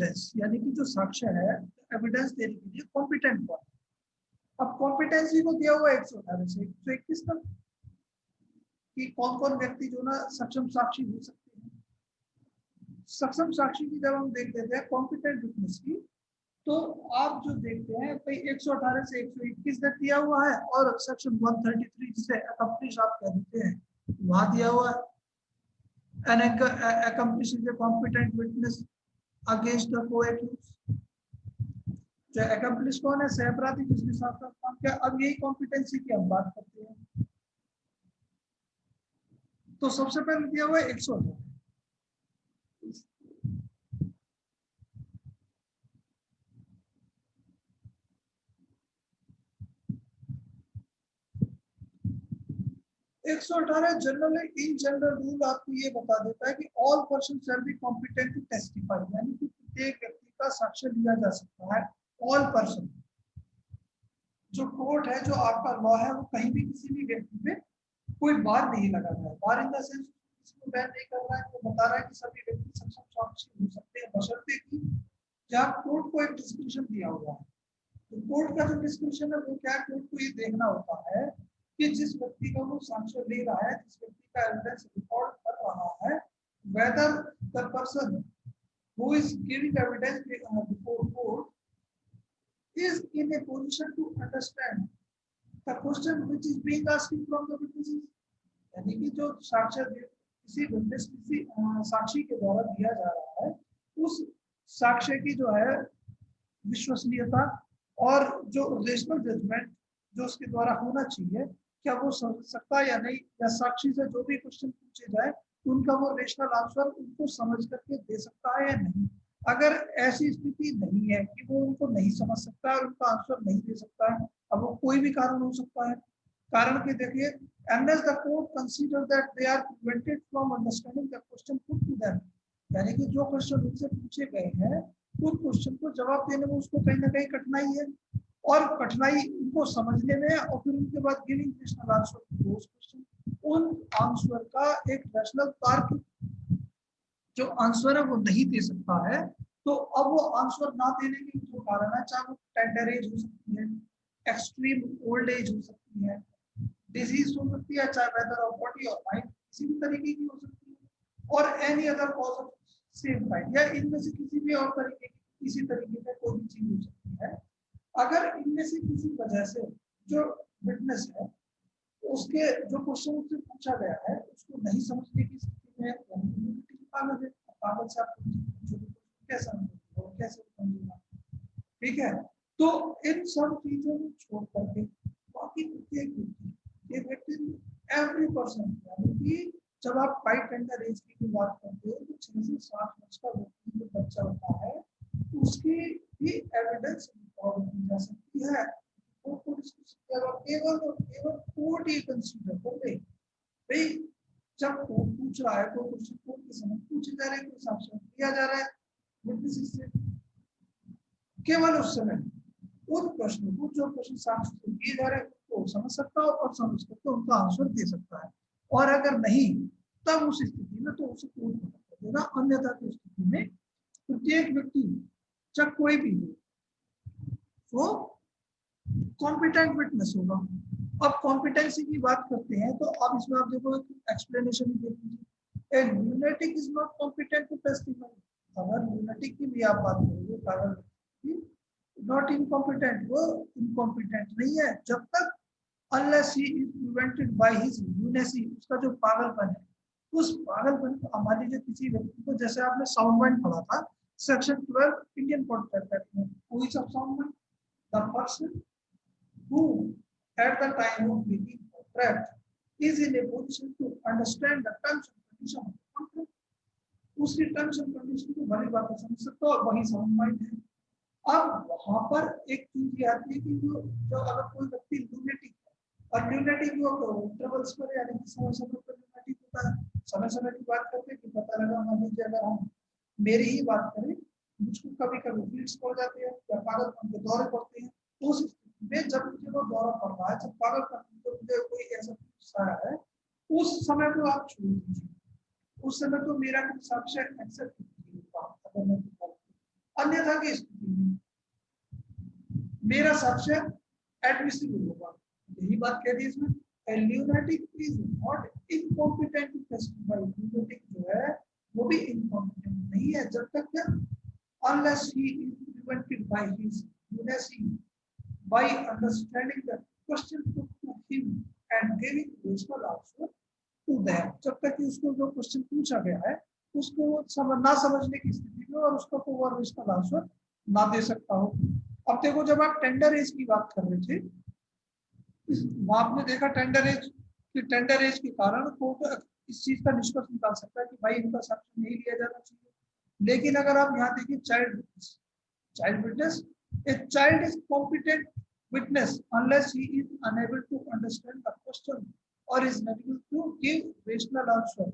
Evidence, यानी कि जो साक्ष्य है एविडेंस देने के लिए कॉम्पिटेंट कौन। अब कॉम्पिटेंसी को दिया हुआ 118 से 121 तक कि कौन कौन व्यक्ति जो ना सक्षम साक्षी हो सकते हैं। सक्षम साक्षी की जब हम देख लेते हैं कॉम्पिटेंट विटनेस की, तो आप जो देखते हैं भाई 118 से 121 तक दिया हुआ है और सेक्शन 133 जिसे अकम्प्लिश आप कह देते हैं वहां दिया हुआ है। An accomplish is a competent witness against the co-accused। जो accomplish कौन है, सहअपराधी जिसके साथ साथ काम किया। अब यही कॉम्पिटेंसी की हम बात करते हैं, तो सबसे पहले दिया हुआ है 118। 118 जनरल इन जनरल रूल आपको ये बता देता है कि all person shall be competent to testify, यानी कि प्रत्येक व्यक्ति का साक्ष्य लिया जा सकता है। ऑल पर्सन, जो कोर्ट है, जो आपका लॉ है, वो कहीं भी किसी भी व्यक्ति पे कोई बार नहीं लगा रहा है। बार इन द सेंस किसी को बैन नहीं कर रहा है, वो बता रहा है कि सभी व्यक्ति सक्षम साक्षी हो सकते हैं बशर्ते कि जहाँ कोर्ट को एक डिस्क्रिप्शन दिया हुआ है। तो कोर्ट का जो डिस्क्रिप्शन है वो क्या है, कोर्ट को ये देखना होता है कि जिस व्यक्ति का वो साक्ष्य ले रहा है, जिस व्यक्ति का एविडेंस रिकॉर्ड कर रहा है, whether the person who is giving evidence before court is in a position to understand the question which is being asked from the witnesses। यानी कि जो साक्ष्य किसी विटनेस किसी साक्षी के द्वारा दिया जा रहा है, उस साक्ष्य की जो है विश्वसनीयता और जो रेशनल जजमेंट जो उसके द्वारा होना चाहिए, क्या वो समझ सकता है या नहीं, या साक्षी से जो भी क्वेश्चन पूछे जाए उनका वो रेशनल आंसर उनको समझ करके दे सकता है या नहीं। अगर ऐसी स्थिति नहीं है कि वो उनको नहीं समझ सकता है और उनका आंसर नहीं दे सकता है, अब वो कोई भी कारण हो सकता है। कारण कि देखिए, unless the court consider that they are prevented from understanding the question put to them, यानी कि जो क्वेश्चन उनसे पूछे गए हैं उस क्वेश्चन को जवाब देने में उसको कहीं ना कहीं कठिनाई है, और कठिनाई उनको समझने में, और फिर उनके बाद giving rational answer to those question, उन आंसर का एक रैशनल तार्किक जो आंसर है वो नहीं दे सकता है। तो अब वो आंसर ना देने के जो कारण है, चाहे वो टेंडर एज हो सकती है, एक्सट्रीम ओल्ड एज हो सकती है, डिजीज हो सकती है, चाहे वेदर ऑफ बॉडी और माइंड किसी भी तरीके की हो सकती है, और any other cause of same kind, या इनमें से किसी भी और तरीके की किसी तरीके का कोई भी चीज हो सकती है। अगर इनमें से किसी वजह से जो विटनेस है उसके जो क्वेश्चन उससे पूछा गया है उसको नहीं समझने की स्थिति में पागल है, पागल से आप कैसे समझेगा। ठीक है, तो इन सब चीजों को छोड़ करके बाकी प्रत्येक व्यक्ति एवरी पर्सन, यानी कि जब आप फाइट टेंडर एज की बात करते हो तो 6 से 7 वर्ष का व्यक्ति जो बच्चा होता है उसकी भी एविडेंस रिकॉर्ड की जा सकती है। केवल कोर्ट ही कंसीडर कर ले भाई, जब कोर्ट पूछ रहा है तो क्वेश्चन कोर्ट के समझ पूछे जा रहे हैं, कोई साक्ष्य दिया जा रहा है विटनेसेस से, केवल उस समय उन प्रश्नों को जो प्रश्न साक्ष्य से दिए जा रहे हैं उसको समझ सकता है और समझ करके उनका आंसर दे सकता है, और अगर नहीं तब उस स्थिति में तो उसे कोर्ट मना कर देगा। अन्यथा की स्थिति में प्रत्येक व्यक्ति चाहे कोई भी हो वो कॉम्पिटेंट विटनेस होगा। अब कॉम्पिटेंसी की बात करते हैं तो अब इसमें आप देखो एक्सप्लेनेशन ही देख लीजिए, a lunatic is not competent to testify. अगर ल्यूनेटिक की भी आप बात करोगे, पागल नॉट इनकॉम्पिटेंट, वो इनकॉम्पिटेंट नहीं है जब तक unless he is prevented by his lunacy, उसका जो पागलपन है, उस पागलपन को मान लीजिए किसी व्यक्ति को, जैसे आपने साउंड माइंड पढ़ा था सेक्शन 12 इंडियन कोड एक्ट में, कोई सब sound mind the person who at the time of making contract is in a position to understand the terms and conditions of the contract, उसकी टर्म्स एंड कंडीशन को भली बात समझ सकता है और वही साउंड माइंड है। अब वहां पर एक चीज ये आती है कि जो अगर कोई व्यक्ति ल्यूनेटिक है, और ल्यूनेटिक जो इंटरवल्स पर यानी कि समय समय पर ल्यूनेटिक होता है, समय समय की बात करते कि पता लगा मान लीजिए अगर हम मेरी ही बात करें, मुझको कभी कभी फील्ड्स पड़ जाते हैं या पागलपन के दौरे पड़ते हैं, तो उस मैं जब मुझे वो दौरा पड़ रहा है, जब पागलपन मुझे कोई ऐसा सारा है, उस समय को आप छोड़ दीजिए, उस समय तो मेरा कुछ साक्ष्य एक्सेप्ट कीजिए। अन्यथा की स्थिति में मेरा साक्ष्य एडमिसिबल होगा। यही बात कह दी इसमें, a lunatic is not incompetent to testify। lunatic जो है वो भी incompetent नहीं है जब तक क्या, unless he is prevented by his lunacy by understanding the question put to him and giving rational answer to them। जब तक कि उसको जो क्वेश्चन पूछा गया है उसको ना समझने की स्थिति में और उसका कोई और रेशनल आंसर ना दे सकता हो। अब देखो जब आप टेंडर एज की बात कर रहे थे, आपने देखा टेंडर एज कि टेंडर एज के कारण कोर्ट इस चीज का निष्कर्ष निकाल सकता है कि भाई इनका साक्ष्य नहीं लिया जाना चाहिए। लेकिन अगर आप यहाँ देखिए child witness, a child is competent witness unless he is unable to understand the question और is unable to give rational answer.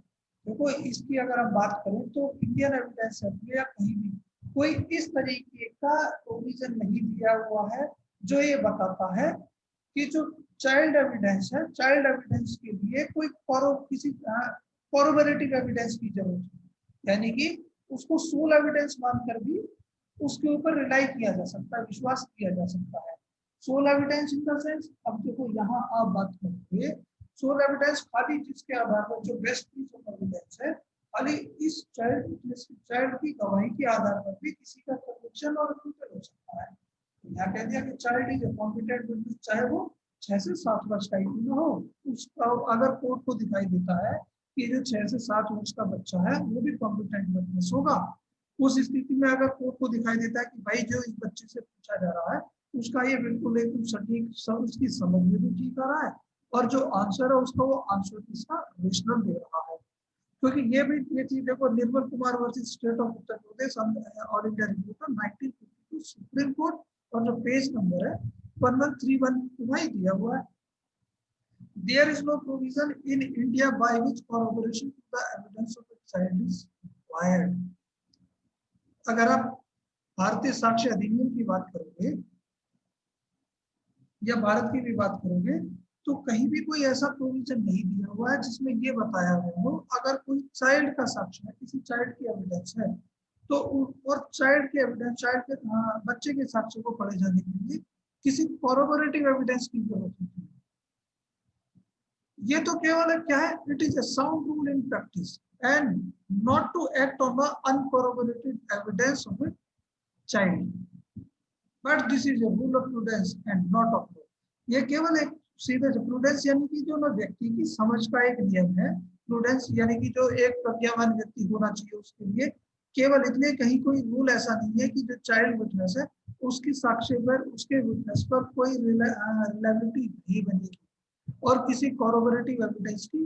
देखो इसकी अगर हम बात करें तो इंडियन एविडेंस एक्ट या कहीं भी कोई इस तरीके का प्रोविजन नहीं दिया हुआ है जो ये बताता है कि जो चाइल्ड एविडेंस है, चाइल्ड एविडेंस के लिए कोई किसी कॉरोबरेटिव एविडेंस की जरूरत है, यानी कि उसको सोल एविडेंस मानकर भी उसके ऊपर रिलाई किया जा सकता है, विश्वास किया जा सकता है। Sole evidence in the sense, अब देखो यहाँ आप बात करेंगे सोल एविडेंस खाली जिसके आधार पर जो बेस्ट पीस ऑफ एविडेंस है, खाली इस चाइल्ड की गवाही के आधार पर भी किसी का कन्विक्शन और एक्विटल हो सकता है। यहाँ कह दिया कि चाइल्ड इज कॉम्पिटेंट विटनेस, चाहे वो 6 से 7 वर्ष का ही क्यों हो, उसका अगर कोर्ट को दिखाई देता है कि जो 6 से 7 वर्ष का बच्चा है वो भी कॉम्पिटेंट विटनेस होगा, उस स्थिति में अगर कोर्ट को दिखाई देता है कि भाई जो इस बच्चे से पूछा जा रहा है उसका ये बिल्कुल एकदम सटीक, उसकी समझ में भी ठीक आ रहा है और जो आंसर है उसका वो आंसर इसका रेशनल दे रहा है। क्योंकि ये चीज देखो Nirmal Kumar versus state of Uttar Pradesh all India review का 1952 सुप्रीम कोर्ट और जो पेज नंबर है 1131 वही दिया हुआ है। There is no provision in India by which corroboration to the evidence of a child is required। अगर आप भारतीय साक्ष्य अधिनियम की बात करोगे या भारत की भी बात करोगे तो कहीं भी कोई ऐसा प्रोविजन नहीं दिया हुआ है जिसमें ये बताया गया हो अगर कोई चाइल्ड का साक्ष्य है, किसी चाइल्ड की एविडेंस है तो और चाइल्ड के एविडेंस, चाइल्ड के बच्चे के साक्ष्य को पढ़े जाने के लिए किसी कॉरोबोरेटिव एविडेंस की जरूरत होती है। ये तो केवल क्या है, it is a sound rule in practice and not to act on the uncorroborated evidence of a child, but this is a rule of prudence and not of law. ये केवल एक सीधे प्रूडेंस यानी कि जो ना व्यक्ति की समझ का एक नियम है, प्रूडेंस यानी कि जो एक प्रज्ञावान व्यक्ति होना चाहिए उसके लिए केवल इतने, कहीं कोई रूल ऐसा नहीं है कि जो चाइल्ड विटनेस है उसकी साक्ष्य पर, उसके विटनेस पर कोई रिलायबिलिटी नहीं बनेगी और किसी कॉरोबोरेटिव एविडेंस की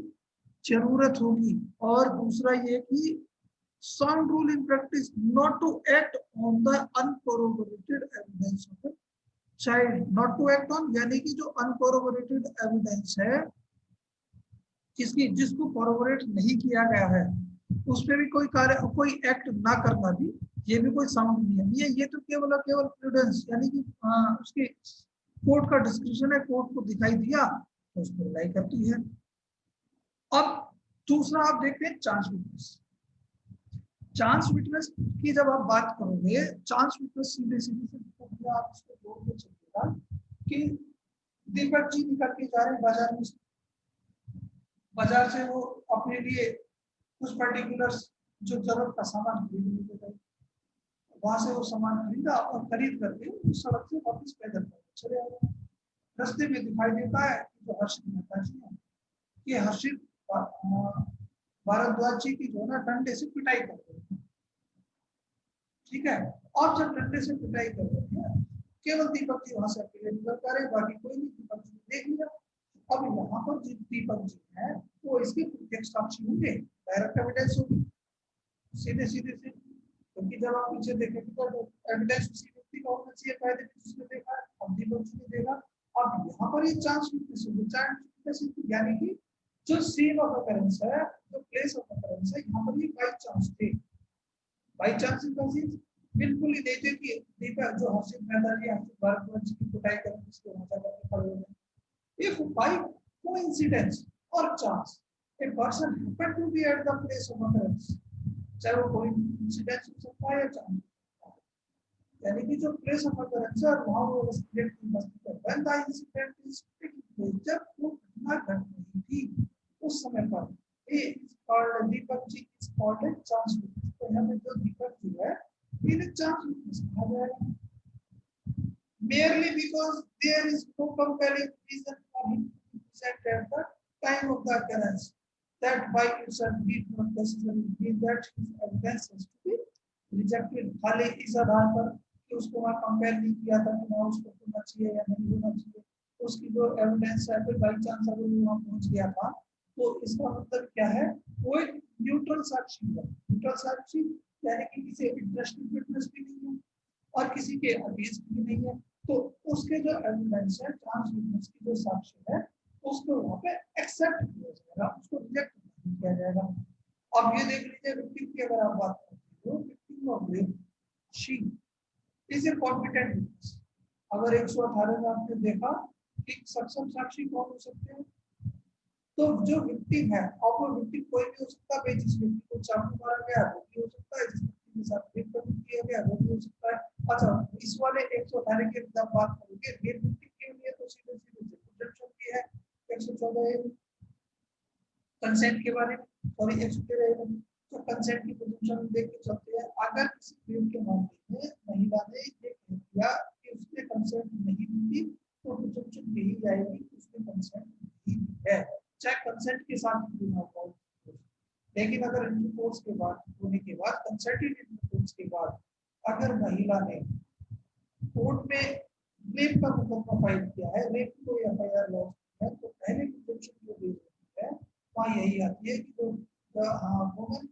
जरूरत होगी। और दूसरा ये कि sound rule in practice not to act on the uncorroborated evidence of a child, not to act on यानी कि जो uncorroborated evidence है इसकी जिसको corroborate नहीं किया गया है उस पर भी कोई कार्य, कोई एक्ट ना करना भी ये भी कोई साउंड नियम है। ये तो केवल प्रूडेंस यानी कि उसके कोर्ट का डिस्क्रिप्शन है, कोर्ट को दिखाई दिया तो उसको रिलाई करती है। अब दूसरा आप देखते हैं चांस विटनेस। चांस विटनेस की जब आप बात करोगे, चांस विटनेस सीधे सीधे आप उसको जोड़ के चलिएगा कि दीपक जी निकल के जा रहे हैं बाजार में, बाजार से वो अपने लिए कुछ पर्टिकुलर जो जरूरत का सामान खरीदने के गए, वहां से वो सामान खरीदा और खरीद करके उस सड़क से वापस पैदल चले आ गए। रास्ते में दिखाई देता है जो हर्षित मेहता जी है, ये हर्षित भारद्वाज जी की जो ना डंडे से पिटाई कर रहे हैं, ठीक है, और जब डंडे से पिटाई कर रहे हैं केवल दीपक जी वहां से अकेले निकल पा रहे, बाकी कोई नहीं, दीपक जी देख लिया। अब यहाँ पर जो दीपक जी है वो इसके प्रत्यक्ष साक्षी होंगे, डायरेक्ट एविडेंस होगी सीधे सीधे से, क्योंकि जब आप पीछे देखेंगे तो एविडेंस उसी व्यक्ति का होना चाहिए पहले जिसने देखा है, अब दीपक जी ने देखा। अब यहाँ पर ये चांस विटनेस यानी कि जो सीन ऑफ अकरेंस है, जो प्लेस ऑफ अकरेंस है, यहाँ पर ये बाई चांस थे। बाई चांस इन द बिल्कुल ही नहीं थे कि दीपक जो हर्षित मेहता जी हर्षित भारद्वाज जी की पिटाई करके इसके वहां जाकर खड़े हो गए। If by coincidence or chance a person happened to be at the place of occurrence, चाहे वो कोइंसिडेंस हो सकता है या चांस, यानी कि जो प्लेस ऑफ अकरेंस है वहां वो इन्वेस्टिगेट की मस्ट है when the incident is taking place, जब वो घटना घट रही थी उस समय पर A is called Deepak ji is called a chance witness. तो यहाँ पे जो दीपक जी है इन्हें चांस विटनेस कहा जाएगा merely because there is no compelling reason for him to be present at the time of the occurrence, that by itself need not necessarily mean that his evidence has to be rejected। खाली इस आधार पर कि उसको वहाँ compare नहीं किया था कि वहाँ उसको होना चाहिए या नहीं होना चाहिए, उसकी जो एविडेंस है फिर बाई चांस अगर वो वहाँ पहुँच गया था तो इसका मतलब क्या है, वो एक न्यूट्रल साक्षी है। न्यूट्रल साक्षी यानी कि किसी इंटरेस्टेड विटनेस भी नहीं है और किसी के अगेंस्ट भी नहीं है, तो उसके जो एविडेंस है ट्रांस विटनेस की जो साक्ष्य है उसको वहाँ पे एक्सेप्ट किया जाएगा, उसको रिजेक्ट नहीं किया जाएगा। अब ये देख लीजिए विक्टिम की अगर आप बात करते हो, victim of rape she is a competent witness. अगर 118 में आपने देखा कि सक्षम साक्षी कौन हो सकते हैं, तो जो विक्टिम है, और वो विक्टिम कोई भी हो सकता है, जिस व्यक्ति को चाकू मारा गया वो भी हो सकता है, जिस व्यक्ति के साथ रेप किया गया वो भी हो सकता है। अच्छा, इस वाले 118 के जब बात करोगे रेप विक्टिम के लिए तो सीधे सीधे प्रिजम्पशन की है 114 कंसेंट के बारे में, सॉरी 113 तो कंसेंट की प्रिजम्पशन देख के चलते हैं। अगर किसी रेप के मामले में महिला ने ये कह दिया कि उसने कंसेंट नहीं दी तो प्रिजम्पशन यही जाएगी कि उसने कंसेंट नहीं दी है, चाहे कंसेंट के साथ भी ना हो। लेकिन अगर इंटरकोर्स के बाद होने के बाद, कंसेंटेड इंटरकोर्स के बाद अगर महिला ने कोर्ट में रेप का मुकदमा फाइल किया है, रेप को एफआईआर लॉन्च किया है, तो पहले प्रिजम्पशन जो बेस होती है वहाँ यही आती है कि जो woman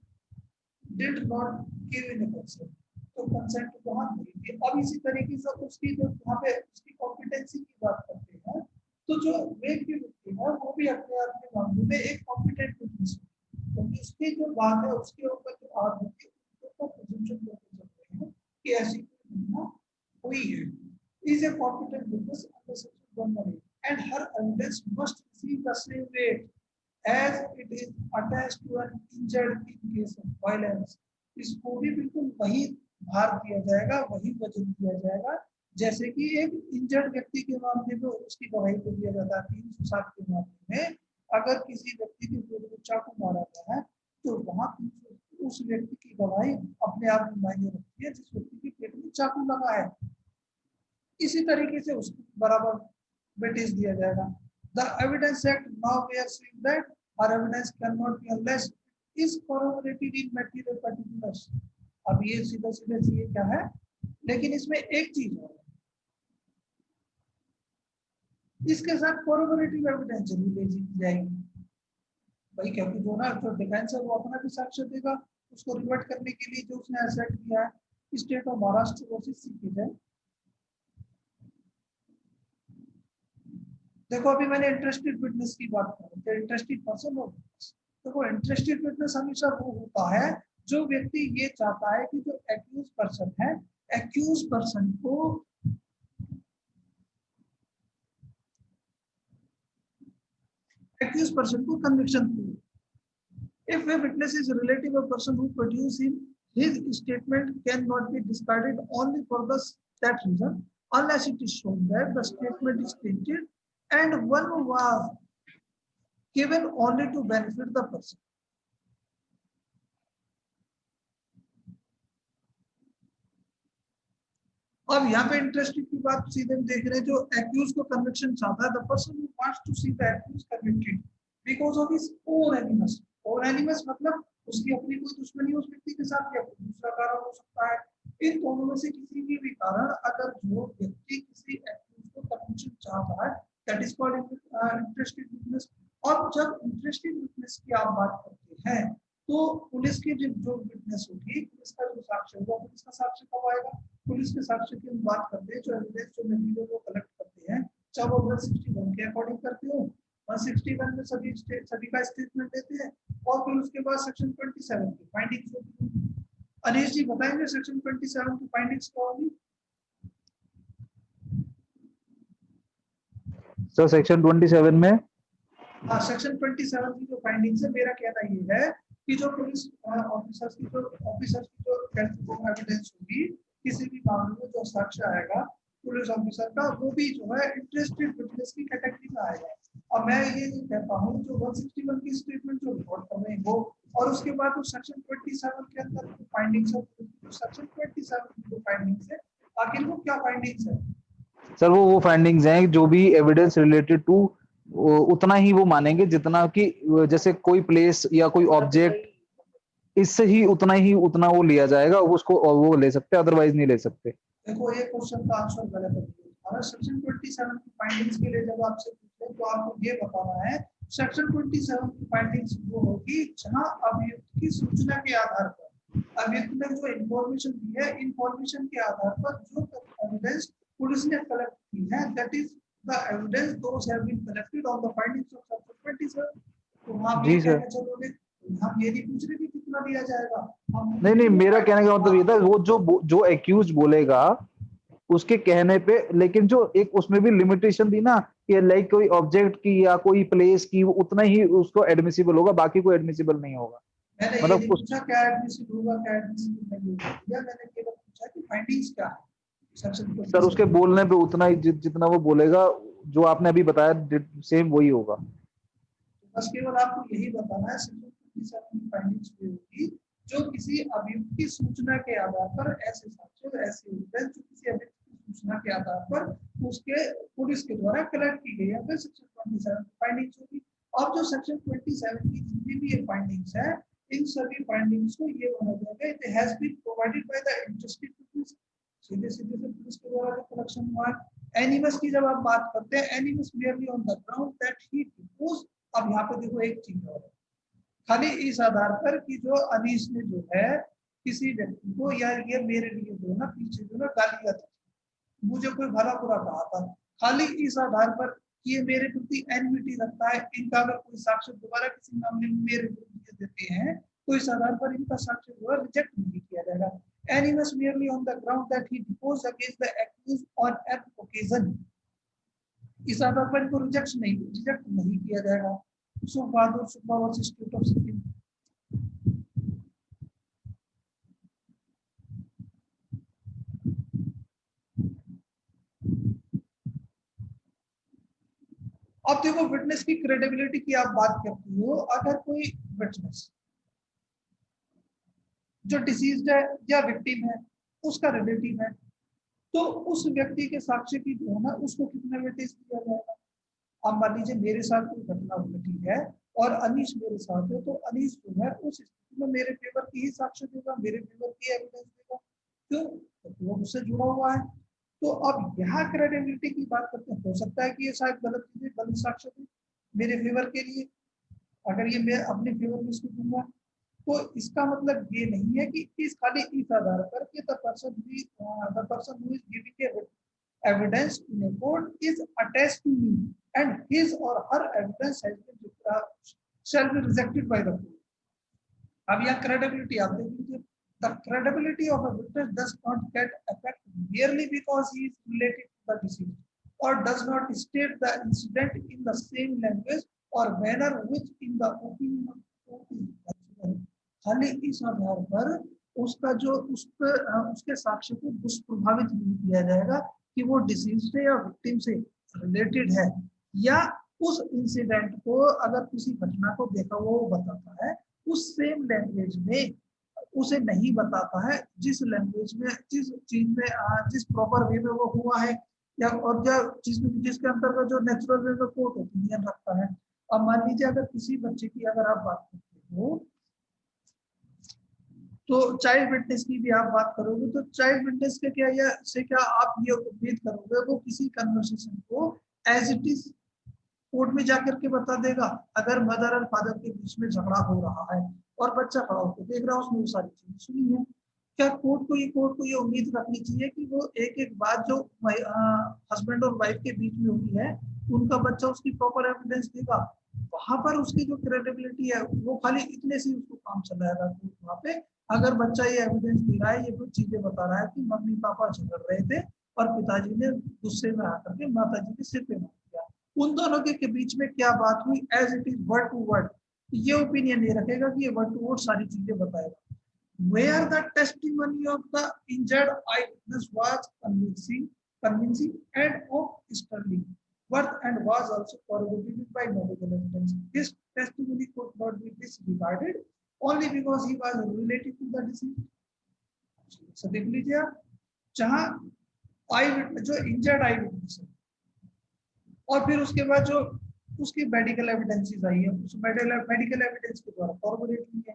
did not give in consent, तो कंसेंट वहाँ नहीं थी। अब इसी तरीके से उसकी जो वहाँ पे उसकी कॉम्पिटेंसी की बात करते हैं, तो जो रेप की विक्टिम है वो भी अपने आप के मामले में एक कॉम्पिटेंट विटनेस है, क्योंकि उसकी जो बात है उसके ऊपर जो आरोप होती है उसको प्रिजम्पशन करके चल रहे हैं कि ऐसी कोई घटना हुई है, is a competent witness under section 118 and her evidence must receive the same weight as it is attached to an injured in case of violence। इसको भी बिल्कुल वही भार दिया जाएगा, वही वजन दिया जाएगा जैसे कि एक इंजर्ड व्यक्ति के मामले में उसकी गवाही को दिया जाता है। 307 के मामले में अगर किसी व्यक्ति के पेट में चाकू मारा गया है तो वहां उस व्यक्ति की गवाही अपने आप में मायने रखती है जिस व्यक्ति के पेट में चाकू लगा है, इसी तरीके से उसको बराबर वेटेज दिया जाएगा। The Evidence Act now bears saying that our evidence cannot be unless is corroborated in material particulars। अब ये सीधा सीधा ये क्या है, लेकिन इसमें एक चीज है, इसके साथ corroborative एविडेंस जरूर ले जाएगी भाई, क्योंकि जो ना जो डिफेंस है वो अपना भी साक्ष्य देगा उसको रिवर्ट करने के लिए जो उसने एसेट किया है। State of Maharashtra versus CPs है। देखो अभी मैंने इंटरेस्टेड विटनेस की बात करी, तो इंटरेस्टेड पर्सन और देखो इंटरेस्टेड विटनेस हमेशा वो होता है जो व्यक्ति ये चाहता है कि जो एक्यूज पर्सन है, एक्यूज पर्सन को conviction they. If a witness is relative of a person who produced him, his statement cannot be discarded only for that reason, unless it is shown that the statement is tainted and one was given only to benefit the person। अब यहाँ पे interesting की बात सीधे देख रहे हैं, जो एक्यूज को कन्विक्शन चाहता है, the person who wants to see the accused convicted because of his own animus. Own animus मतलब उसकी अपनी कोई दुश्मनी उस व्यक्ति के साथ या कोई दूसरा कारण हो सकता है। इन दोनों में से किसी भी कारण अगर जो व्यक्ति किसी एक्यूज को कन्विक्शन चाहता है, that is called interested witness. और जब इंटरेस्टेड विटनेस की आप बात करते हैं तो पुलिस की जो विटनेस होगी, पुलिस का जो साक्ष्य होगा, पुलिस का साक्ष्य कब आएगा, पुलिस के साक्ष्य की हम बात करते हैं जो एविडेंस जो मटेरियल वो कलेक्ट करते हैं, चाहे वो 161 के अकॉर्डिंग करते हो, 161 में सभी का स्टेटमेंट देते हैं और फिर उसके बाद सेक्शन 27 की फाइंडिंग्स होती है। अनीश जी बताएंगे सेक्शन 27 की फाइंडिंग्स क्या होगी? सर सेक्शन 27 में सेक्शन 27 की जो फाइंडिंग्स है, मेरा कहना ये है कि जो पुलिस ऑफिसर्स की जो एविडेंस होगी किसी भी मामले में जो साक्ष्य आएगा पुलिस ऑफिसर का, वो भी जो है इंटरेस्टेड विटनेस की कैटेगरी में आएगा। और मैं ये नहीं कहता हूँ जो 161 की स्टेटमेंट जो रिकॉर्ड कर रहे हैं वो, और उसके बाद वो सेक्शन 27 के अंदर जो फाइंडिंग्स है, सेक्शन 27 की जो फाइंडिंग्स है, आखिर वो क्या फाइंडिंग्स है? सर वो फाइंडिंग्स हैं जो भी एविडेंस रिलेटेड टू उतना ही वो मानेंगे जितना कि जैसे कोई प्लेस या कोई ऑब्जेक्ट, इससे ही उतना वो लिया जाएगा, उसको और वो ले सकते हैं, अदरवाइज नहीं ले सकते। देखो ये क्वेश्चन का आंसर गलत है। हमारा सेक्शन 27 की फाइंडिंग्स के लिए जब आपसे पूछे तो आपको ये बताना है सेक्शन 27 की फाइंडिंग्स वो होगी जहां अभियुक्त की सूचना के आधार पर अभियुक्त ने जो इन्फॉर्मेशन दी है, इन्फॉर्मेशन के आधार पर जो एविडेंस पुलिस ने कलेक्ट की है, that is the evidence those have been collected on the findings of section 27। तो आप ये जी सर। कहना चलोगे, हम ये नहीं पूछ रहे कि कितना दिया जाएगा, हम नहीं नहीं, मेरा कहने का मतलब ये था वो जो एक्यूज बोलेगा उसके कहने पे, लेकिन जो एक उसमें भी लिमिटेशन दी ना कि लाइक कोई ऑब्जेक्ट की या कोई प्लेस की, वो उतना ही उसको एडमिसिबल होगा, बाकी कोई एडमिसिबल नहीं होगा। मैंने ये मतलब नहीं पूछा क्या एडमिसिबल होगा क्या एडमिसिबल नहीं होगा, या मैंने केवल पूछा कि फाइंडिंग्स क्या है सेक्शन सर उसके 27। बोलने पे उतना ही जितना वो बोलेगा, जो आपने अभी बताया सेम वही होगा। बस केवल आपको यही बताना है सेक्शन 27 की फाइंडिंग्स ये होगी जो किसी अभियुक्त की सूचना के आधार पर ऐसे साक्ष्य ऐसे एविडेंस जो किसी अभियुक्त की सूचना के आधार पर उसके पुलिस के द्वारा कलेक्ट की गई है, फिर सेक्शन 27 की फाइंडिंग्स होगी। अब जो सेक्शन 27 की जितनी भी ये फाइंडिंग्स है, इन सभी फाइंडिंग्स को ये माना जाएगा it has been provided by the interested police. सीधे सीधे से पुलिस के द्वारा जो कलेक्शन हुआ है। एनिमस की जब आप बात करते हैं, एनिमस clearly on the ground that he depots. अब यहाँ पे देखो एक चीज और है, खाली इस आधार पर कि जो अनीस ने जो है किसी व्यक्ति को, या ये मेरे लिए जो ना पीछे जो ना गालियां दी, मुझे कोई भला बुरा कहा था, खाली इस आधार पर कि ये मेरे प्रति एनविटी रखता है, इनका अगर कोई साक्ष्य दोबारा किसी मामले में मेरे विरुद्ध देते हैं तो इस आधार पर इनका साक्ष्य जो है रिजेक्ट नहीं किया जाएगा। एनिमस merely on the ground that he deposed against the accused on an occasion, इस आधार पर इनको रिजेक्ट नहीं किया जाएगा। सुख बहादुर सुखपावर स्टेट ऑफ सिक्किम। अब देखो विटनेस की क्रेडिबिलिटी की आप बात करती हो, अगर कोई विटनेस जो डिसीज्ड है या विक्टिम है उसका रिलेटिव है, तो उस व्यक्ति के साक्ष्य की जो है ना उसको कितना वेटेज दिया जाएगा। अब मान लीजिए मेरे साथ कोई घटना घटी है और अनीश मेरे साथ है, तो अनीश जो है उस स्थिति में मेरे फेवर की ही साक्ष्य देगा, मेरे फेवर की एविडेंस देगा, क्यों? तो वो मुझसे जुड़ा हुआ है। तो अब यहाँ क्रेडिबिलिटी की बात करते हैं, हो सकता है कि ये शायद गलत चीजें गलत साक्ष्य दे मेरे फेवर के लिए, अगर ये मैं अपने फेवर में इसको दूंगा, तो इसका मतलब ये नहीं है कि इस खाली इस आधार पर कि the person who is giving evidence in a court is attached to me and his or her evidence has been shall be rejected by the court. अब यहाँ credibility आप देख लीजिए, the credibility of a witness does not get affected merely because he is related to the deceased or does not state the incident in the same language or manner which in the opinion of the court is natural. खाली इस आधार पर उसका जो उसके साक्ष्य को दुष्प्रभावित नहीं किया जाएगा कि वो डिसीज से या विक्टिम से रिलेटेड है, या उस इंसिडेंट को अगर किसी घटना को देखा वो बताता है उस सेम लैंग्वेज में उसे नहीं बताता है जिस लैंग्वेज में जिस चीज में जिस प्रॉपर वे में वो हुआ है, या और क्या जिसके अंतर्गत जो नेचुरल वे में कोर्ट ओपिनियन रखता है। अब मान लीजिए अगर किसी बच्चे की अगर आप बात करते हो, तो चाइल्ड विटनेस की भी आप बात करोगे, तो चाइल्ड विटनेस के क्या आप ये उम्मीद करोगे वो किसी कन्वर्सेशन को एज इट इज कोर्ट में जाकर के बता देगा? अगर मदर और फादर के बीच में झगड़ा हो रहा है और बच्चा खड़ा होकर देख रहा है, उसने वो सारी चीजें सुनी है, क्या कोर्ट को ये उम्मीद रखनी चाहिए कि वो एक एक बात जो हस्बैंड और वाइफ के बीच में हुई है उनका बच्चा उसकी प्रॉपर एविडेंस देगा? वहां पर उसकी जो क्रेडिबिलिटी है वो खाली इतने से उसको काम चलाएगा। वहां पे अगर बच्चा ये एविडेंस दे रहा है, ये कुछ चीजें बता रहा है कि मम्मी पापा झगड़ रहे थे और पिताजी ने गुस्से में आकर के माता जी के सिर पे मार दिया, उन दोनों के बीच में क्या बात हुई as it is word to word, ये ओपिनियन ये रखेगा कि ये वर्ड टू वर्ड सारी चीजें बताएगा। where the testimony of the injured eyewitness was convincing and of sterling worth and was also corroborated by medical evidence. His testimony could not be disregarded only because he was related to the deceased. So देख लीजिए आप, जहां जो injured आई witness है और फिर उसके बाद जो उसकी मेडिकल एविडेंसेस आई है, उस मेडिकल एविडेंस के द्वारा कॉर्पोरेट हुई है,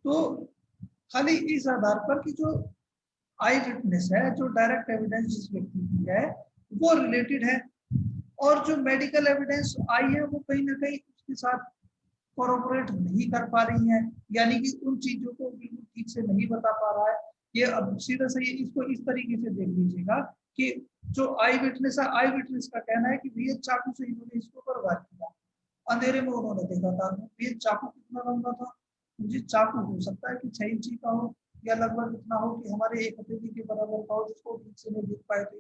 तो खाली इस आधार पर कि जो आई विटनेस है, जो डायरेक्ट एविडेंस जिस व्यक्ति की है वो रिलेटेड है, और जो मेडिकल एविडेंस आई है वो कहीं ना कहीं उसके साथ कॉर्पोरेट नहीं कर पा रही है, यानी कि उन चीजों को बिल्कुल ठीक से नहीं बता पा रहा है। ये अब सीधा सही इसको इस तरीके से देख लीजिएगा कि जो आई विटनेस है, आई विटनेस का कहना है कि भैया चाकू से इन्होंने इसको पर वार किया, अंधेरे में उन्होंने देखा था, ये चाकू कितना लंबा था, मुझे चाकू हो सकता है कि 6 इंची का हो या लगभग इतना हो कि हमारे एक हथेली के बराबर का हो, जिसको ठीक से नहीं देख पाए थे।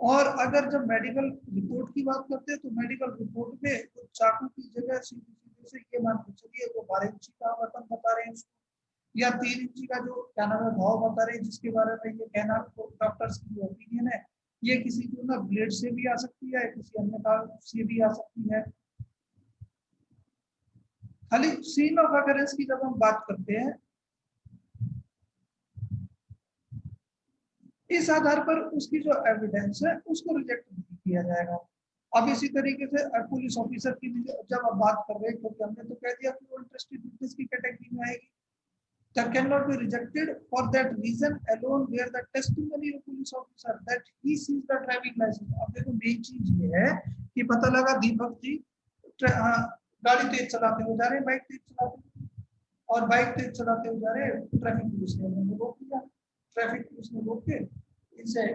और अगर जब मेडिकल रिपोर्ट की बात करते हैं तो मेडिकल रिपोर्ट में तो चाकू की जगह सीधे सीधे से ये मान के चलिए वो 12 इंची का बटन बता रहे हैं उसको, या 3 इंची का जो क्या नाम है घाव बता रहे हैं, जिसके बारे में ये कहना तो डॉक्टर्स की ओपिनियन है, ये किसी को ना ब्लेड से भी आ सकती है, किसी अन्य कारण से भी आ सकती है। खाली सीन ऑफ अकरेंस की जब हम बात करते हैं, इस आधार पर उसकी जो एविडेंस है उसको रिजेक्ट नहीं किया जाएगा। अब इसी तरीके से पुलिस ऑफिसर की जब आप बात कर रहे हैं, क्योंकि हमने तो कह दिया कि वो इंटरेस्टेड विटनेस की कैटेगरी में आएगी, that cannot be rejected for that reason alone where the testimony of police officer that he sees the driving license। अब देखो मेन चीज ये है कि पता लगा दीपक जी गाड़ी तेज चलाते हुए जा रहे हैं, बाइक तेज चलाते और बाइक तेज चलाते हुए जा रहे हैं, ट्रैफिक पुलिस ने उन्हें रोक लिया, ट्रैफिक पुलिस ने रोक के इनसे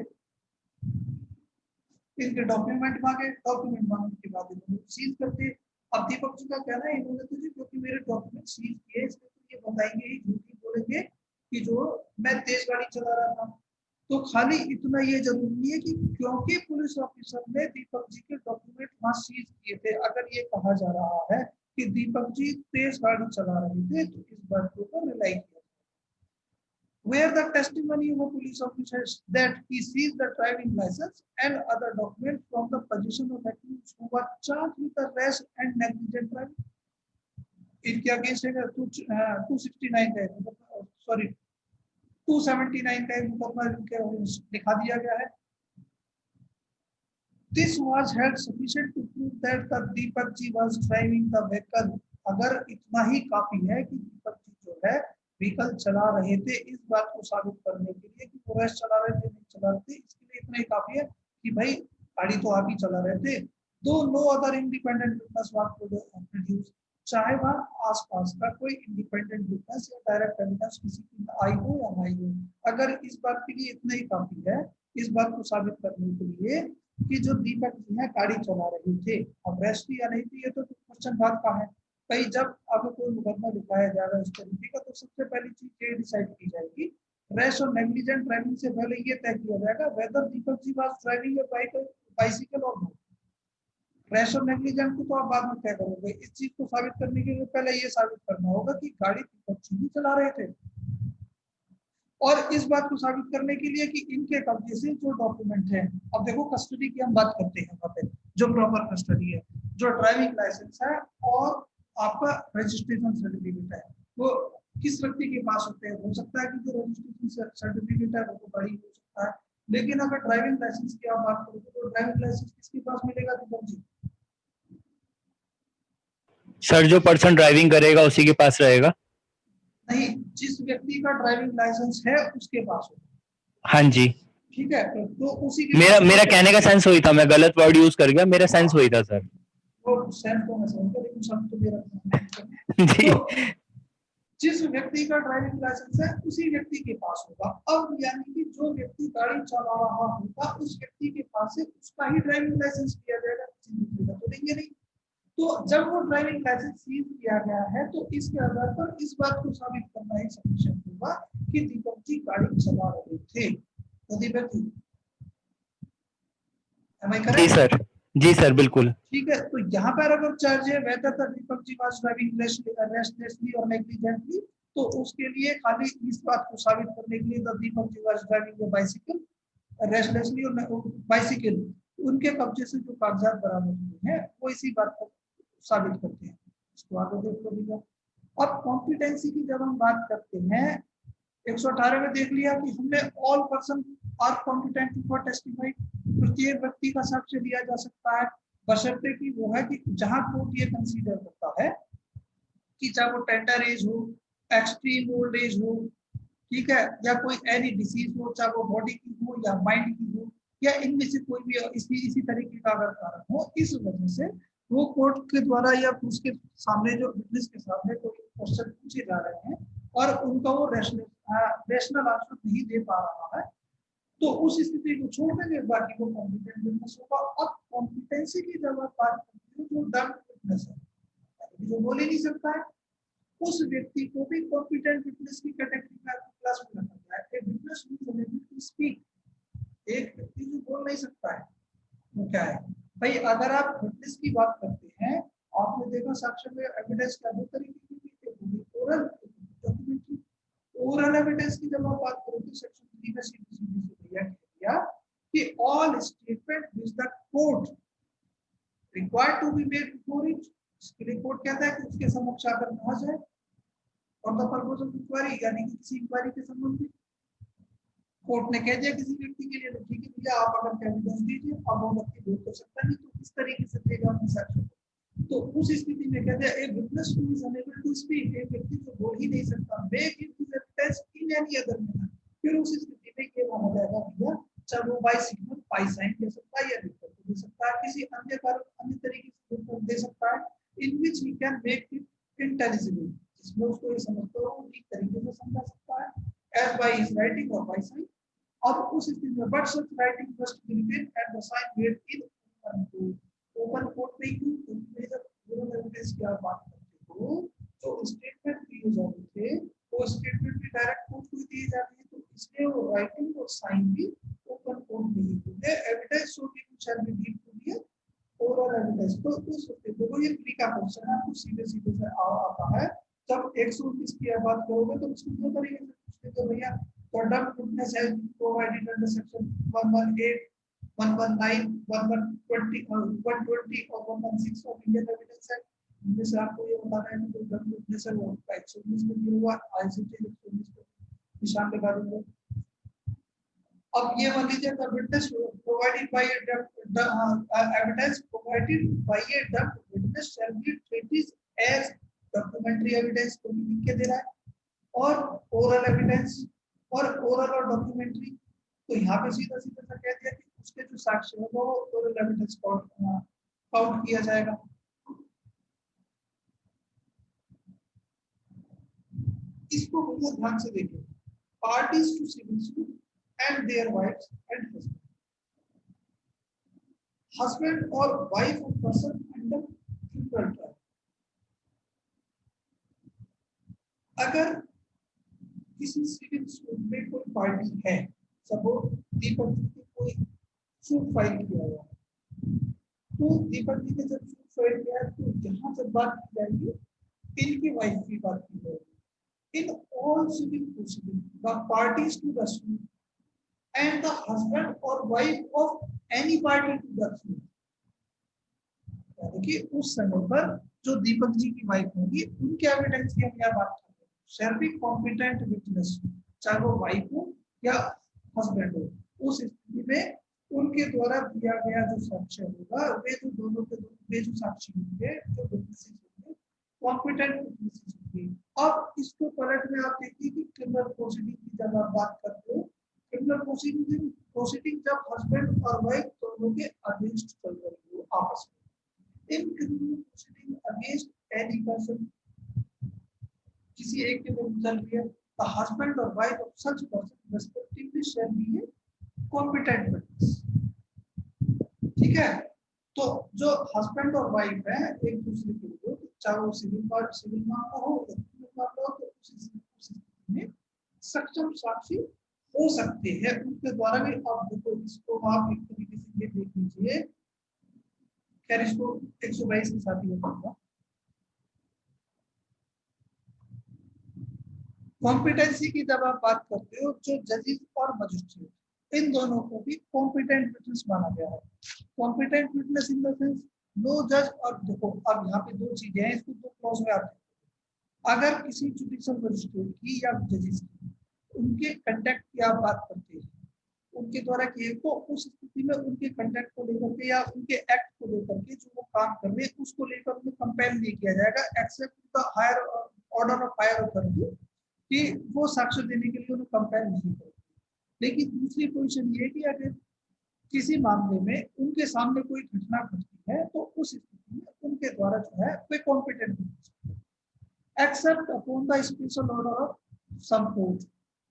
इनके डॉक्यूमेंट मांगे, डॉक्यूमेंट मांगने के बाद इन्होंने सीज कर दिए। अब दीपक जी का कहना है इन्होंने तो जी क्योंकि मेरे डॉक्यूमेंट सीज किए, इसलिए तो ये बताएंगे ही, झूठी बोलेंगे कि जो मैं तेज गाड़ी चला रहा था। तो खाली इतना ये जरूरी नहीं है कि क्योंकि पुलिस ऑफिसर ने दीपक जी के डॉक्यूमेंट वहां सीज किए थे, अगर ये कहा जा रहा है कि दीपक जी तेज गाड़ी चला रहे थे, तो इस बात के ऊपर रिलाई किया where the testimony of a police officer that he sees the driving license and other documents from the possession of accused who were charged with arrest and negligent driving। इनके अगेंस्ट 269 का sorry 279 का मुकदमा लिखा दिया गया है। This was held sufficient to prove that the Deepak ji was driving the vehicle। अगर इतना ही काफी है कि दीपक जी जो है व्हीकल चला रहे थे, इस बात को साबित करने के लिए कि वो रैश चला रहे थे नहीं चला रहे थे, इसके लिए इतना ही काफी है कि भाई गाड़ी तो आप ही चला रहे थे। Though no other independent witness produce, चाहे वहां आसपास का कोई इंडिपेंडेंट विटनेस या डायरेक्ट एविडेंस किसी की आई हो या नहीं हो, अगर इस बात के लिए इतना ही काफी है, इस बात को साबित करने के लिए कि जो दीपक जी है गाड़ी चला रहे थे, अब रेस्ट या नहीं थी ये तो क्वेश्चन बात का है। भाई जब आपको कोई मुकदमा दिखाया जाएगा इस तरीके का, तो सबसे पहली चीज ये डिसाइड की जाएगी, रैश और नेग्लिजेंट ड्राइविंग से पहले ये तय किया जाएगा whether Deepak ji was driving a bicycle और नॉट। रैश और नेग्लिजेंट को तो आप बाद में तय करोगे, इस चीज को साबित करने के लिए पहले ये साबित करना होगा कि गाड़ी दीपक जी ही चला रहे थे। और इस बात को साबित करने के लिए कि इनके कब्जे से जो डॉक्यूमेंट है, अब देखो कस्टडी की हम बात करते हैं वहाँ पे, जो प्रॉपर कस्टडी है, जो ड्राइविंग लाइसेंस है और आपका रजिस्ट्रेशन सर्टिफिकेट है, वो किस व्यक्ति के पास होते हैं। हो सकता है कि जो रजिस्ट्रेशन सर्टिफिकेट है वो तो बड़ी हो सकता है, लेकिन अगर ड्राइविंग लाइसेंस की आप बात करोगे तो ड्राइविंग लाइसेंस किसके पास मिलेगा दीपक जी? सर जो पर्सन ड्राइविंग करेगा उसी के पास रहेगा। नहीं, जिस व्यक्ति का ड्राइविंग लाइसेंस है उसके पास होगा। हाँ जी ठीक है, तो उसी के मेरा कहने का सेंस वही था, मैं गलत वर्ड यूज कर गया, मेरा सेंस वही था सर। वो सेंस तो मैं समझता, लेकिन सब तो मेरा जी तो जिस व्यक्ति का ड्राइविंग लाइसेंस है उसी व्यक्ति के पास होगा। अब यानी कि जो व्यक्ति गाड़ी चला रहा होगा उस व्यक्ति के पास से उसका ही ड्राइविंग लाइसेंस दिया जाएगा, तो देंगे नहीं। तो जब वो ड्राइविंग लाइसेंस सीज किया गया है तो इसके आधार पर इस बात को साबित करना ही सफिशिएंट होगा कि दीपक जी गाड़ी चला रहे थे। तो दीपक जी, जी सर बिल्कुल ठीक है। तो यहाँ पर अगर चार्ज है whether the Deepak ji was driving rashlessly और नेग्लिजेंटली, तो उसके लिए खाली इस बात को साबित करने के लिए दीपक जी वाज ड्राइविंग बाइसिकल रेशलेसली और बाइसिकल, उनके कब्जे से जो कागजात बरामद हुए हैं वो इसी बात को साबित करते हैं। इसको आगे देख लो भैया। अब कॉम्पिटेंसी की जब हम बात करते हैं 118 में देख लिया कि हमने all person are competent for testify, प्रत्येक व्यक्ति का साक्ष्य लिया जा सकता है बशर्ते कि वो है कि जहां कोर्ट ये कंसीडर करता है कि चाहे वो टेंडर एज हो, एक्सट्रीम ओल्ड एज हो, ठीक है, या कोई एनी डिसीज हो, चाहे वो बॉडी की हो या माइंड की हो, या इनमें से कोई भी इसी तरीके का अगर कारण हो, इस वजह से वो कोर्ट के द्वारा या उसके सामने जो विटनेस के सामने कोई क्वेश्चन पूछे जा रहे हैं और उनका वो रैशनल आंसर नहीं दे पा रहा है, तो उस स्थिति को छोड़ देंगे, बाकी वो कॉम्पिटेंट विटनेस होगा। अब कॉम्पिटेंसी की जब आप बात करते हो, जो डम्ब विटनेस है, जो बोल ही नहीं सकता है, उस व्यक्ति को भी कॉम्पिटेंट विटनेस की कैटेगरी में क्लास में रखा गया है। एक witness who is unable to speak, एक व्यक्ति जो बोल नहीं सकता है, वो क्या है भाई? अगर आप विटनेस की बात करते हैं, आपने देखा साक्ष्य में एविडेंस का दो तरीके की, ओरल डॉक्यूमेंट्री। ओरल एविडेंस की जब आप बात करोगे सेक्शन 3 में सीधे भैया कह दिया कि all statement which the court required to be made before it, इसके लिए कोर्ट कहता है कि उसके समक्ष आकर कहा जाए, और द पर्पस ऑफ इंक्वायरी यानी कि किसी इंक्वायरी के संबंध में कोर्ट ने कह दिया किसी व्यक्ति के लिए, तो ठीक है भैया आप अगर एविडेंस दीजिए, अब वो व्यक्ति बोल तो सकता नहीं, तो इस तरीके से देगा अपने साक्ष्य। तो उस स्थिति में कहते हैं a witness who is unable to speak, एक व्यक्ति जो बोल ही नहीं सकता, make him his evidence in any other manner, फिर उस स्थिति में ये माना जाएगा भैया चाहे वो बाय सिग्नल बाय साइन दे सकता है या लिखकर दे सकता है, किसी अन्य कारण अन्य तरीके से दे सकता है, in which he can make it intelligible, जिसमें उसको ये समझता हो ठीक तरीके से समझा सकता है, एज बाय हिज राइटिंग और बाय साइन। और उस स्थिति में but such writing must be written and the sign made in open court में, क्योंकि जब ओरल एविडेंस की आप बात करते हो तो स्टेटमेंट दिए जाते थे, वो स्टेटमेंट भी डायरेक्ट कोर्ट को दी जाती है, तो इसलिए वो राइटिंग और साइन भी ओपन कोर्ट में ही होते हैं। Evidence so given shall be deemed to be oral evidence. तो उस देखो ये प्री का क्वेश्चन है, आपको सीधे सीधे से आता है। जब 129 की बात करोगे तो उसको दो तरीके से पूछते हो भैया, conduct witness has been provided under section 118, 119, 120 और 116 of Indian Evidence Act। इनमें से आपको ये बताना है कि जो conduct witness है वो 119 में दिया हुआ, ICJ 119 पे निशान लगा दूंगा। अब ये मान लीजिए the witness provided by evidence provided by a dumb witness shall be treated as documentary evidence, तो लिख के दे रहा है, और oral evidence और ओरल और डॉक्यूमेंट्री, तो यहाँ पे सीधा सीधा सा कह दिया कि उसके जो साक्ष्य है वो ओरल एविडेंस काउंट किया जाएगा। इसको बहुत ध्यान से देखिए, parties to civil suit and their wives and husband, husband और wife of person under criminal trial, अगर किसी सिविल सूट में कोई पार्टी है, सपोज दीपक जी ने कोई सूट फाइल किया हुआ है, तो दीपक जी ने जब सूट फाइल किया है तो यहाँ जब बात की जाएगी इनकी वाइफ की बात की जाएगी। In all civil proceeding the parties to the suit and the husband और wife of any party to the suit, यानी कि उस समय पर जो दीपक जी की वाइफ होगी उनके एविडेंस की हम यहाँ बात shall be competent witness, चाहे वो वाइफ हो या हस्बैंड हो, उस स्थिति में उनके द्वारा दिया गया जो साक्ष्य होगा वे जो दोनों के वे जो साक्षी होंगे, जो विटनेसेस होंगे, कॉम्पिटेंट विटनेसेस होंगे। अब इसको पलट में आप देखिए कि क्रिमिनल प्रोसीडिंग की जब आप बात करते हो, क्रिमिनल प्रोसीडिंग जब हस्बैंड और वाइफ दोनों के अगेंस्ट चल रही हो आपस में, in criminal proceeding against any person, किसी एक के विरुद्ध चल रही है, the husband or wife of such person respectively shall be a competent witness। ठीक है, तो जो हस्बैंड और वाइफ है एक दूसरे के विरुद्ध, चाहे वो सिविल मामला हो या क्रिमिनल मामला हो, तो उस स्थिति में सक्षम साक्षी हो सकते हैं उनके द्वारा भी। अब देखो इसको आप एक तरीके से ये देख लीजिए, खैर इसको 122 के साथ ही बताऊंगा। कॉम्पिटेंसी की जब आप बात करते हो, जो जजेस और मजिस्ट्रेट इन दोनों को भी कॉम्पिटेंट विटनेस माना गया है। Competent witness in the sense no जज, और देखो अब यहाँ पे दो चीजें हैं, इसको दो क्लॉज में आते हैं। अगर किसी जुडिशियल मजिस्ट्रेट की या जजेस की उनके कंडक्ट की आप बात करते हैं, उनके द्वारा किए, तो उस स्थिति में उनके कंडक्ट को लेकर के या उनके एक्ट को लेकर के जो वो काम कर रहे हैं उसको लेकर उन्हें कंपेल नहीं किया जाएगा except the higher order of higher authority, कि वो साक्ष्य देने के लिए उन्हें कंपेल नहीं करेंगे। लेकिन दूसरी पोजीशन ये है कि अगर किसी मामले में उनके सामने कोई घटना घटती है तो उस स्थिति में उनके द्वारा जो है वे competent except upon the special order of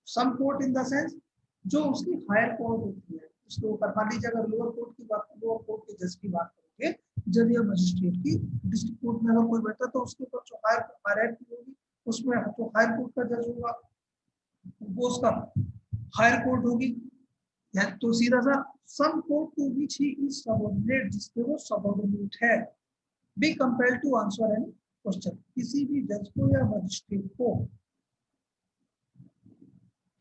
some court in the sense जो उसकी हायर कोर्ट होती है उसके ऊपर। मान लीजिए अगर लोअर कोर्ट की बात, लोअर कोर्ट के जज की बात करेंगे, जज या मजिस्ट्रेट की, डिस्ट्रिक्ट कोर्ट में अगर कोई बैठा तो उसके ऊपर जो हायर होगी, उसमें जो हायर कोर्ट का जज होगा वो उसका हायर कोर्ट होगी। तो सीधा सा some court to which he is subordinate, जिसके वो सबऑर्डिनेट है, be compelled to answer any question. किसी भी जज को या मजिस्ट्रेट को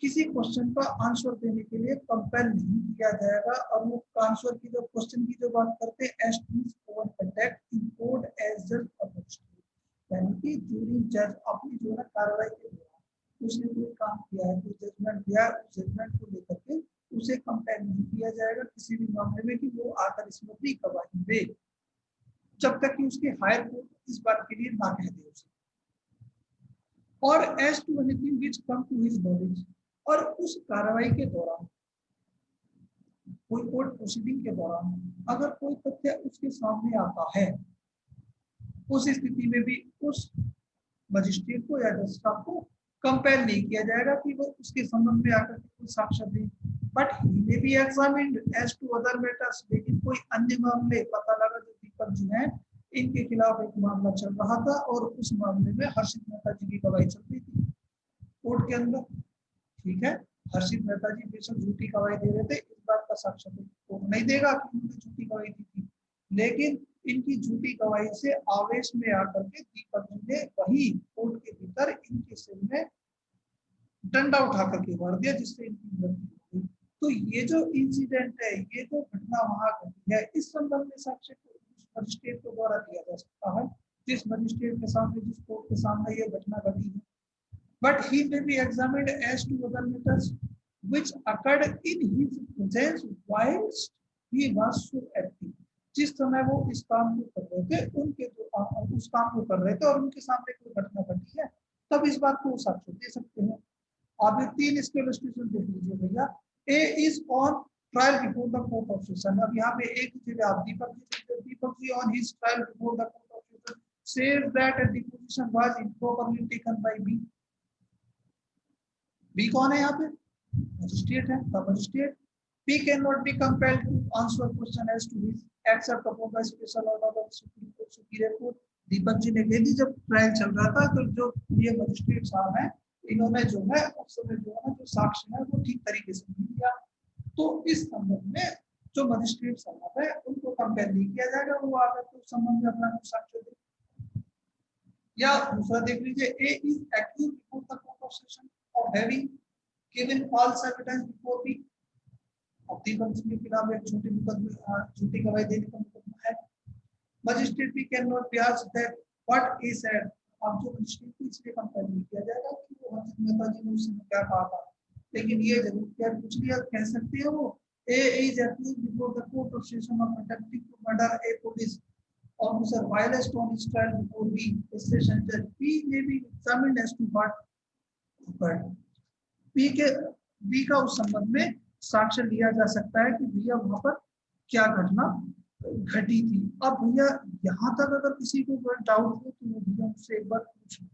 किसी क्वेश्चन का आंसर देने के लिए कंपेल नहीं किया जाएगा। और वो आंसर की जो क्वेश्चन की जो बात करते हैं, as to his own conduct in court as जज ऑफ मजिस्ट्रेट, यानी कि जूरी जज अपनी जो है कार्रवाई के दौरान उसने कोई काम किया है, कोई जजमेंट दिया, उस जजमेंट को लेकर के उसे कंपेल नहीं किया जाएगा किसी भी मामले में कि वो आकर इसमें अपनी गवाही दे, जब तक कि उसके हायर कोर्ट इस बात के लिए ना कह दे उसे। और as to anything which come to his knowledge, और उस कार्रवाई के दौरान, कोई कोर्ट प्रोसीडिंग के दौरान अगर कोई तथ्य उसके सामने आता है, उस स्थिति में भी उस मजिस्ट्रेट को या जज को कंपेल नहीं किया जाएगा कि वो उसके संबंध में आकर कोई साक्ष्य दे। But he may be examined as to other matters, लेकिन कोई अन्य मामले, पता लगा जो दीपक जी हैं इनके खिलाफ एक मामला चल रहा था और उस मामले में हर्षित मेहता जी की गवाही चल रही थी कोर्ट के अंदर, ठीक है। हर्षित मेहता जी बेशक झूठी गवाही दे रहे थे, इस बात का साक्ष्य तो नहीं देगा कि उन्होंने झूठी गवाही दी थी, लेकिन इनकी झूठी गवाही से आवेश में आकर के दीपक जी ने वही कोर्ट के भीतर इनके सिर में डंडा उठा करके मार दिया, जिससे इनकी मृत्यु हो गई। तो ये जो इंसिडेंट है, ये जो घटना वहां घटी है, इस संबंध में साक्ष्य मजिस्ट्रेट के द्वारा दिया जा सकता है, जिस मजिस्ट्रेट के सामने, जिस कोर्ट के सामने ये घटना घटी है। But he may be examined as to other matters which occurred in his presence whilst he was so active. जिस समय वो इस काम को कर रहे थे, उनके उस काम को कर रहे थे और उनके सामने कोई घटना घटी है, तब इस बात को वो साक्ष्य दे सकते हैं। आप ये तीन इसके इलस्ट्रेशन देख लीजिए भैया। A is on trial before the court of session. अब यहाँ पे एक जगह आप Deepak ji on his trial before the court of session says that a deposition was improperly taken by B. B कौन है यहाँ पे? मजिस्ट्रेट है। The magistrate P cannot be compelled to answer question as to his except upon the special order of superior court. Deepak ji ने कह दी जब trial चल रहा था, तो जो ये मजिस्ट्रेट साहब हैं, इन्होंने जो है उस समय जो है जो साक्ष्य है वो ठीक तरीके से नहीं दिया। तो इस संबंध में जो मजिस्ट्रेट साहब है उनको कंपेल नहीं किया जाएगा, वो आकर तो संबंध में अपना साक्ष्य दे। या दूसरा देख लीजिए, A is accused before the court of session of having given false evidence before the Deepak ji के खिलाफ एक झूठी गवाही देने का मुकदमा है। मजिस्ट्रेट भी can not be asked that what he said. अब जो मजिस्ट्रेट को इसलिए कंपेल नहीं किया जाएगा कि वो हर्षित मेहता जी ने उस समय क्या कहा था, लेकिन ये जरूर क्या कुछ लिया कह सकते हैं वो, A is accused before the court of session of attempting to murder a police officer while on his trial before the session judge. P may be examined as to what बी का उस संबंध में साक्ष्य लिया जा सकता है कि भैया वहां पर क्या घटना घटी थी। अब भैया यहाँ तक अगर किसी को डाउट हो तो भैया उससे एक बार पूछ लो।